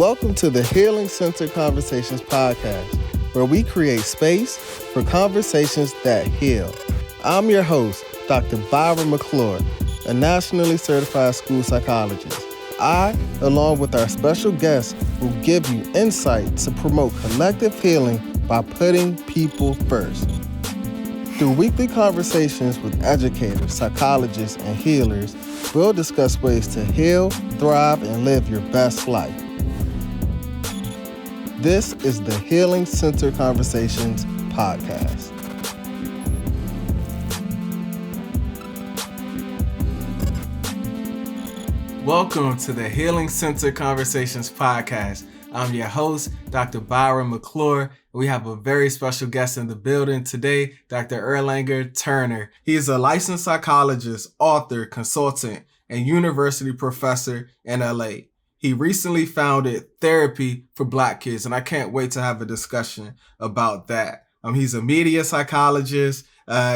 Welcome to the Healing Center Conversations podcast, where we create space for conversations that heal. I'm your host, Dr. Byron McClure, a nationally certified school psychologist. I, along with our special guests, will give you insight to promote collective healing by putting people first. Through weekly conversations with educators, psychologists, and healers, we'll discuss ways to heal, thrive, and live your best life. This is the Healing Center Conversations podcast. Welcome to the Healing Center Conversations podcast. I'm your host, Dr. Byron McClure. We have a very special guest in the building today, Dr. Earl Turner. He is a licensed psychologist, author, consultant, and university professor in LA. He recently founded Therapy for Black Kids, and I can't wait to have a discussion about that. He's a media psychologist.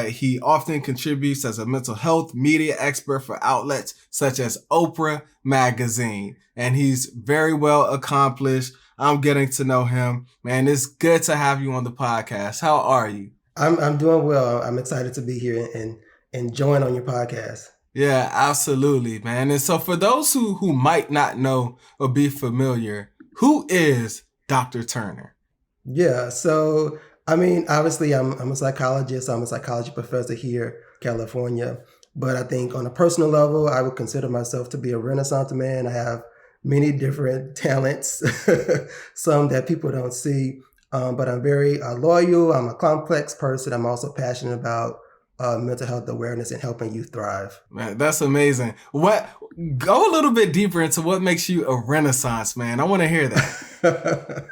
He often contributes as a mental health media expert for outlets such as Oprah Magazine, and he's very well accomplished. I'm getting to know him. Man, it's good to have you on the podcast. How are you? I'm doing well. I'm excited to be here and join on your podcast. Yeah, absolutely, man. And so for those who might not know or be familiar, who is Dr. Turner? Yeah, so obviously I'm a psychologist. I'm a psychology professor here in California. But I think on a personal level, I would consider myself to be a Renaissance man. I have many different talents, some that people don't see. But I'm very loyal. I'm a complex person. I'm also passionate about mental health awareness and helping youth thrive. Man, that's amazing. Go a little bit deeper into what makes you a Renaissance man. I want to hear that.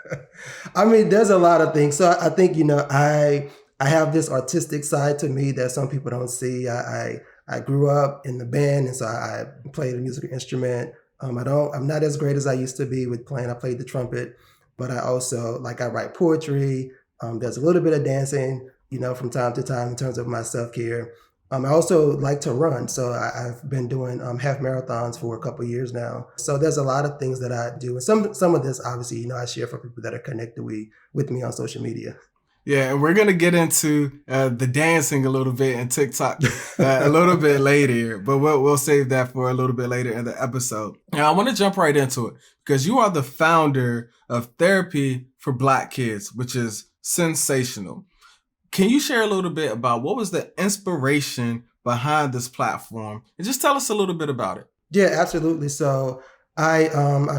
There's a lot of things. So I think, I have this artistic side to me that some people don't see. I grew up in the band, and so I played a musical instrument. I'm not as great as I used to be with playing. I played the trumpet, but I also I write poetry. There's a little bit of dancing, from time to time in terms of my self-care. I also like to run. So I've been doing half marathons for a couple of years now. So there's a lot of things that I do. And some of this, obviously, I share for people that are connected with me on social media. Yeah, and we're going to get into the dancing a little bit and TikTok a little bit later, but we'll save that for a little bit later in the episode. Now, I want to jump right into it because you are the founder of Therapy for Black Kids, which is sensational. Can you share a little bit about what was the inspiration behind this platform? And just tell us a little bit about it. Yeah, absolutely. So I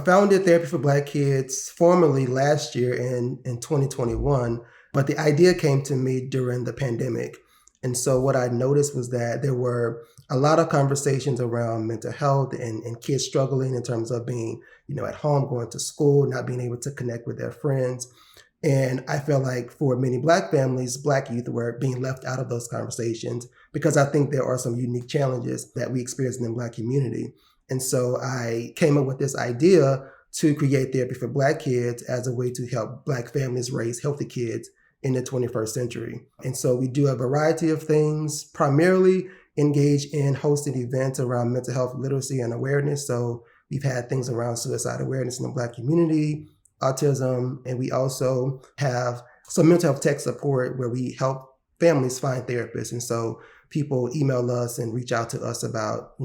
founded Therapy for Black Kids formally last year in 2021, but the idea came to me during the pandemic. And so what I noticed was that there were a lot of conversations around mental health and kids struggling in terms of being, at home, going to school, not being able to connect with their friends. And I feel like for many Black families, Black youth were being left out of those conversations because I think there are some unique challenges that we experience in the Black community. And so I came up with this idea to create Therapy for Black Kids as a way to help Black families raise healthy kids in the 21st century. And so we do a variety of things, primarily engage in hosting events around mental health literacy and awareness. So we've had things around suicide awareness in the Black community, autism, and we also have some mental health tech support where we help families find therapists. And so people email us and reach out to us about,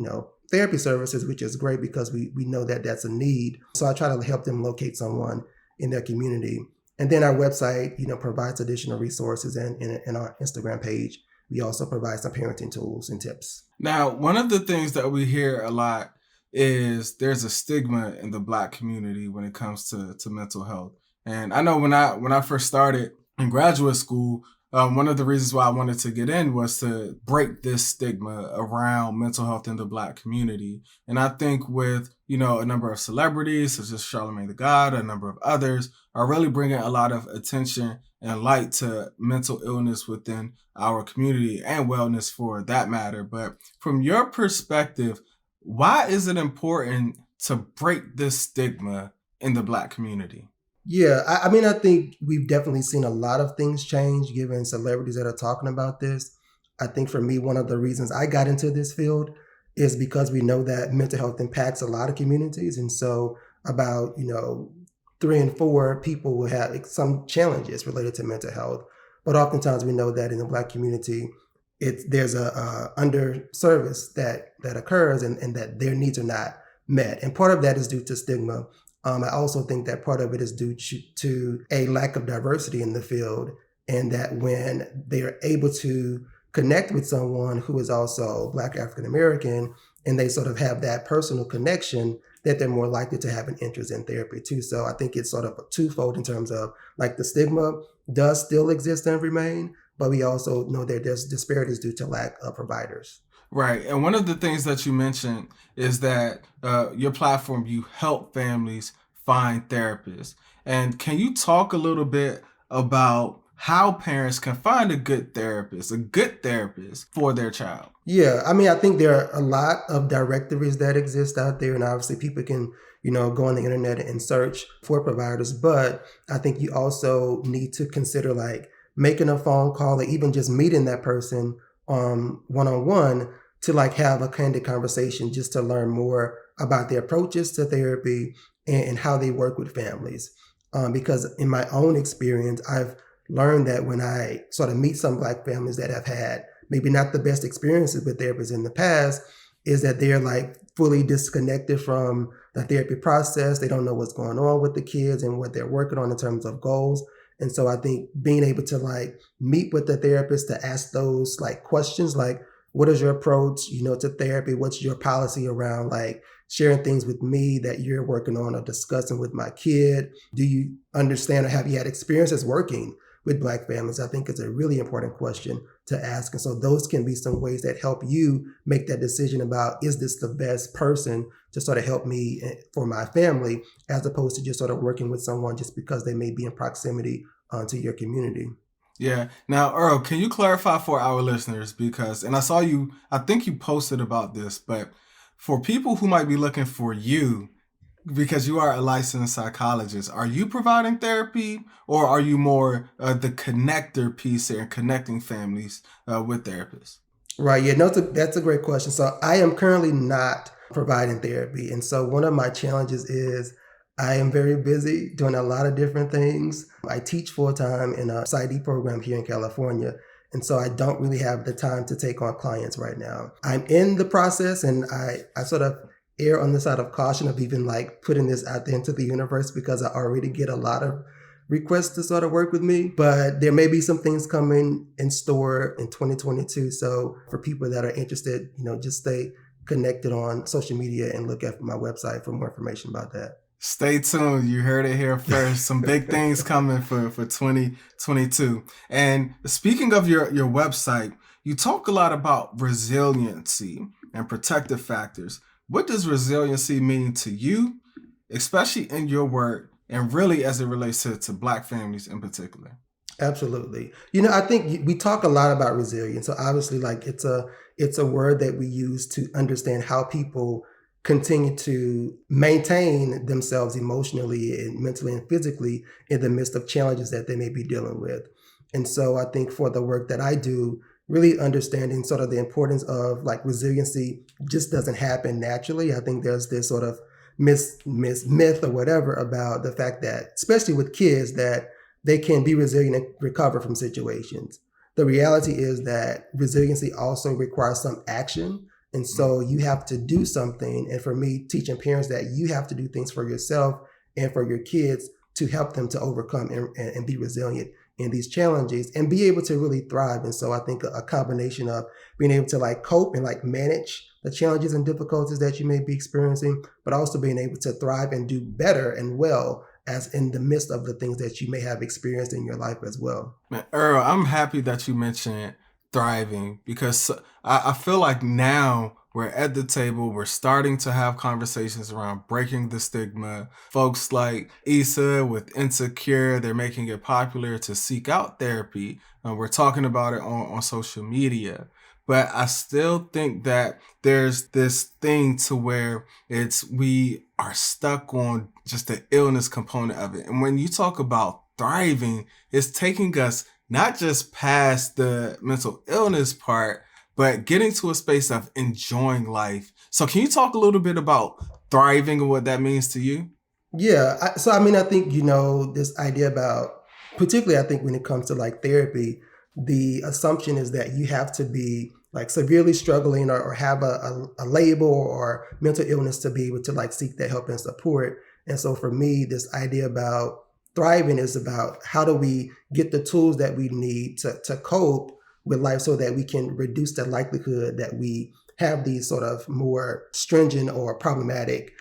therapy services, which is great because we know that that's a need. So I try to help them locate someone in their community. And then our website, provides additional resources, and in our Instagram page, we also provide some parenting tools and tips. Now, one of the things that we hear a lot is there's a stigma in the Black community when it comes to mental health. And I know when I first started in graduate school, one of the reasons why I wanted to get in was to break this stigma around mental health in the Black community. And I think with, a number of celebrities such as Charlamagne the God, a number of others are really bringing a lot of attention and light to mental illness within our community and wellness for that matter. But from your perspective, why is it important to break this stigma in the Black community? Yeah, I think we've definitely seen a lot of things change given celebrities that are talking about this. I think for me, one of the reasons I got into this field is because we know that mental health impacts a lot of communities. And so about, 3 and 4 people will have some challenges related to mental health. But oftentimes we know that in the Black community, there's a underservice that occurs and that their needs are not met. And part of that is due to stigma. I also think that part of it is due to a lack of diversity in the field, and that when they are able to connect with someone who is also Black African American, and they sort of have that personal connection, that they're more likely to have an interest in therapy too. So I think it's sort of a twofold in terms of like the stigma does still exist and remain, but we also know that there's disparities due to lack of providers. Right. And one of the things that you mentioned is that your platform, you help families find therapists. And can you talk a little bit about how parents can find a good therapist for their child? Yeah, I mean, I think there are a lot of directories that exist out there, and obviously people can, go on the internet and search for providers. But I think you also need to consider like making a phone call or even just meeting that person one-on-one to like have a candid conversation just to learn more about their approaches to therapy and how they work with families. Because in my own experience, I've learned that when I sort of meet some Black families that have had maybe not the best experiences with therapists in the past, is that they're like fully disconnected from the therapy process. They don't know what's going on with the kids and what they're working on in terms of goals. And so I think being able to like meet with the therapist to ask those like questions, like what is your approach, to therapy? What's your policy around like sharing things with me that you're working on or discussing with my kid? Do you understand or have you had experiences working with Black families? I think it's a really important question to ask. And so those can be some ways that help you make that decision about, is this the best person to sort of help me for my family, as opposed to just sort of working with someone just because they may be in proximity to your community. Yeah. Now, Earl, can you clarify for our listeners? Because, and I think you posted about this, but for people who might be looking for you, because you are a licensed psychologist, are you providing therapy, or are you more the connector piece here, connecting families with therapists? Right. Yeah, no, that's a great question. So I am currently not providing therapy. And so one of my challenges is I am very busy doing a lot of different things. I teach full time in a PsyD program here in California. And so I don't really have the time to take on clients right now. I'm in the process, and I sort of err on the side of caution of even like putting this out there into the universe, because I already get a lot of requests to sort of work with me, but there may be some things coming in store in 2022. So for people that are interested, just stay connected on social media and look at my website for more information about that. Stay tuned. You heard it here first. Some big things coming for 2022. And speaking of your website, you talk a lot about resiliency and protective factors. What does resiliency mean to you, especially in your work, and really as it relates to Black families in particular? Absolutely. I think we talk a lot about resilience. So obviously, like it's a word that we use to understand how people continue to maintain themselves emotionally and mentally and physically in the midst of challenges that they may be dealing with. And so I think for the work that I do, really understanding sort of the importance of like resiliency just doesn't happen naturally. I think there's this sort of myth or whatever about the fact that, especially with kids, that they can be resilient and recover from situations. The reality is that resiliency also requires some action. And so you have to do something. And for me, teaching parents that you have to do things for yourself and for your kids to help them to overcome and be resilient in these challenges and be able to really thrive. And so I think a combination of being able to like cope and like manage the challenges and difficulties that you may be experiencing, but also being able to thrive and do better and well as in the midst of the things that you may have experienced in your life as well. Man, Earl, I'm happy that you mentioned thriving, because I feel like now we're at the table, we're starting to have conversations around breaking the stigma. Folks like Issa with Insecure, they're making it popular to seek out therapy. We're talking about it on social media. But I still think that there's this thing to where we are stuck on just the illness component of it. And when you talk about thriving, it's taking us not just past the mental illness part, but getting to a space of enjoying life. So can you talk a little bit about thriving and what that means to you? Yeah. So, I mean, I think, this idea about, particularly, I think when it comes to like therapy, the assumption is that you have to be like severely struggling or have a label or mental illness to be able to like seek that help and support. And so for me, this idea about thriving is about how do we get the tools that we need to cope with life so that we can reduce the likelihood that we have these sort of more stringent or problematic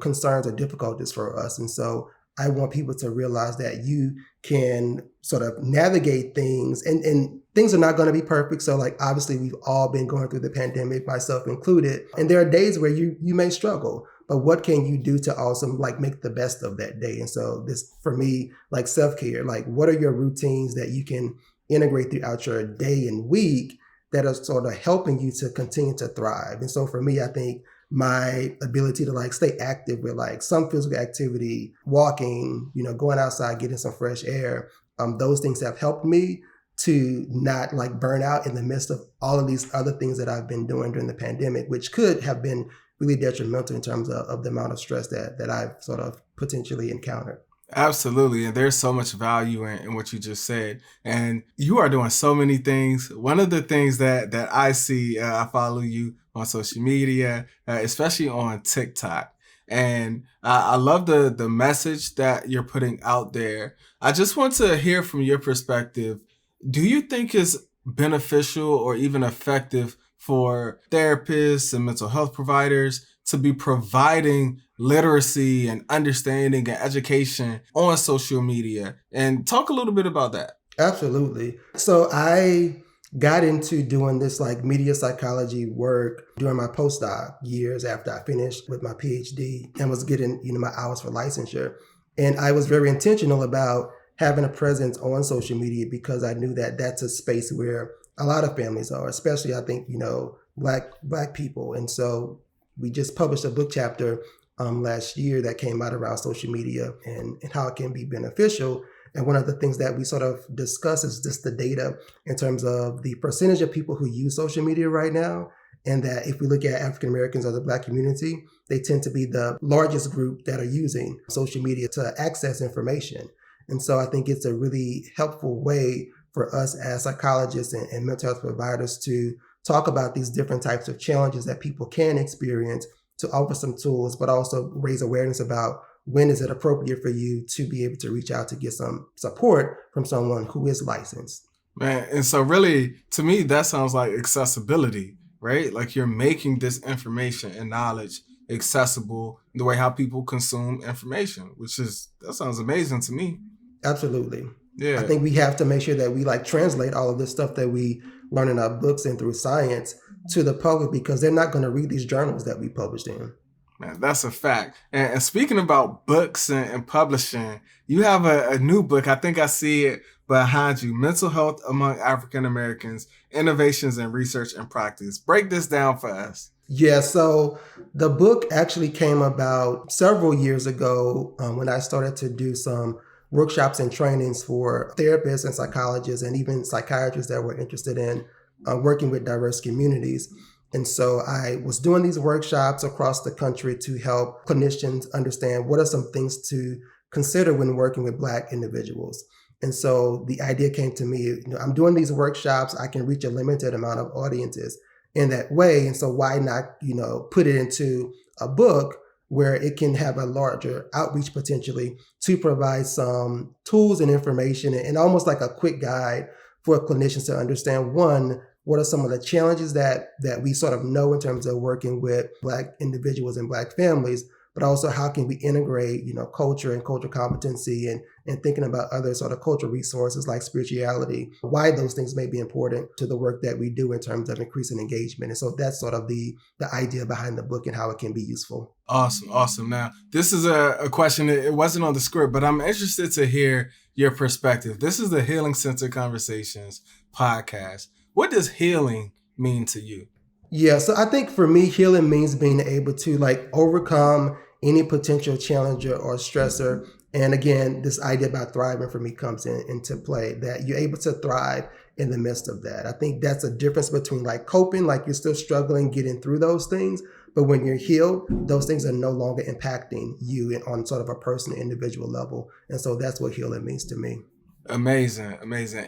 concerns or difficulties for us. And so I want people to realize that you can sort of navigate things and things are not going to be perfect. So like, obviously we've all been going through the pandemic, myself included. And there are days where you may struggle, but what can you do to also like make the best of that day? And so this, for me, like self-care, like what are your routines that you can integrate throughout your day and week that are sort of helping you to continue to thrive? And so for me, I think my ability to like stay active with like some physical activity, walking, going outside, getting some fresh air, those things have helped me to not like burn out in the midst of all of these other things that I've been doing during the pandemic, which could have been really detrimental in terms of the amount of stress that I've sort of potentially encountered. Absolutely. And there's so much value in what you just said. And you are doing so many things. One of the things that I see, I follow you on social media, especially on TikTok. And I love the message that you're putting out there. I just want to hear from your perspective. Do you think it's beneficial or even effective for therapists and mental health providers to be providing literacy and understanding and education on social media? And talk a little bit about that. Absolutely. So I got into doing this like media psychology work during my postdoc years after I finished with my PhD and was getting, my hours for licensure. And I was very intentional about having a presence on social media because I knew that that's a space where a lot of families are, especially I think, black people. And so we just published a book chapter last year that came out around social media and how it can be beneficial. And one of the things that we sort of discuss is just the data in terms of the percentage of people who use social media right now. And that if we look at African Americans or the Black community, they tend to be the largest group that are using social media to access information. And so I think it's a really helpful way for us as psychologists and mental health providers to talk about these different types of challenges that people can experience, to offer some tools, but also raise awareness about when is it appropriate for you to be able to reach out to get some support from someone who is licensed. Man, and so really, to me, that sounds like accessibility, right? Like you're making this information and knowledge accessible in the way how people consume information, that sounds amazing to me. Absolutely. Yeah. I think we have to make sure that we like translate all of this stuff that we learn in our books and through science to the public because they're not going to read these journals that we published in. Man, that's a fact. And speaking about books and publishing, you have a new book. I think I see it behind you, Mental Health Among African Americans, Innovations in Research and Practice. Break this down for us. Yeah, so the book actually came about several years ago when I started to do some workshops and trainings for therapists and psychologists and even psychiatrists that were interested in working with diverse communities. And so I was doing these workshops across the country to help clinicians understand what are some things to consider when working with Black individuals. And so the idea came to me, I'm doing these workshops, I can reach a limited amount of audiences in that way. And so why not, put it into a book where it can have a larger outreach potentially to provide some tools and information and almost like a quick guide for clinicians to understand, one, what are some of the challenges that we sort of know in terms of working with Black individuals and Black families, but also how can we integrate, culture and cultural competency and thinking about other sort of cultural resources like spirituality, why those things may be important to the work that we do in terms of increasing engagement. And so that's sort of the idea behind the book and how it can be useful. Awesome. Now, this is a question, it wasn't on the script, but I'm interested to hear your perspective. This is the Healing Center Conversations podcast. What does healing mean to you? Yeah, so I think for me, healing means being able to like overcome any potential challenger or stressor. And again, this idea about thriving for me comes into play, that you're able to thrive in the midst of that. I think that's a difference between like coping, like you're still struggling, getting through those things, But when you're healed, those things are no longer impacting you on sort of a personal, individual level. And so that's what healing means to me. Amazing.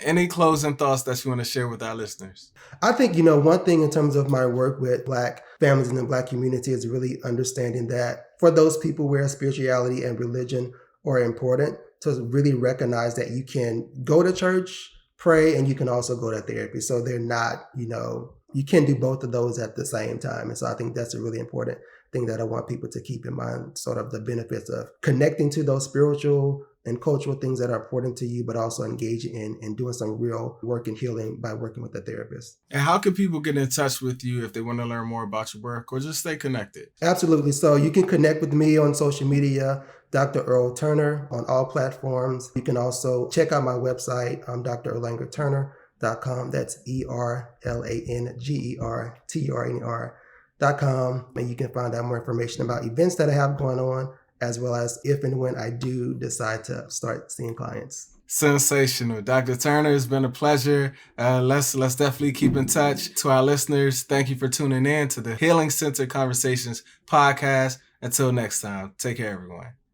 Any closing thoughts that you want to share with our listeners? I think, one thing in terms of my work with Black families in the Black community is really understanding that for those people where spirituality and religion are important, to really recognize that you can go to church, pray, and you can also go to therapy. So they're not, you can do both of those at the same time. And so I think that's a really important thing that I want people to keep in mind, sort of the benefits of connecting to those spiritual and cultural things that are important to you, but also engaging in doing some real work and healing by working with a therapist. And how can people get in touch with you if they want to learn more about your work or just stay connected? Absolutely. So you can connect with me on social media, Dr. Earl Turner, on all platforms. You can also check out my website, drerlangerturner.com. That's ERLANGERTURNER.com. And you can find out more information about events that I have going on, as well as if and when I do decide to start seeing clients. Sensational. Dr. Turner, it's been a pleasure. Let's definitely keep in touch. To our listeners, thank you for tuning in to the Healing Center Conversations podcast. Until next time, take care, everyone.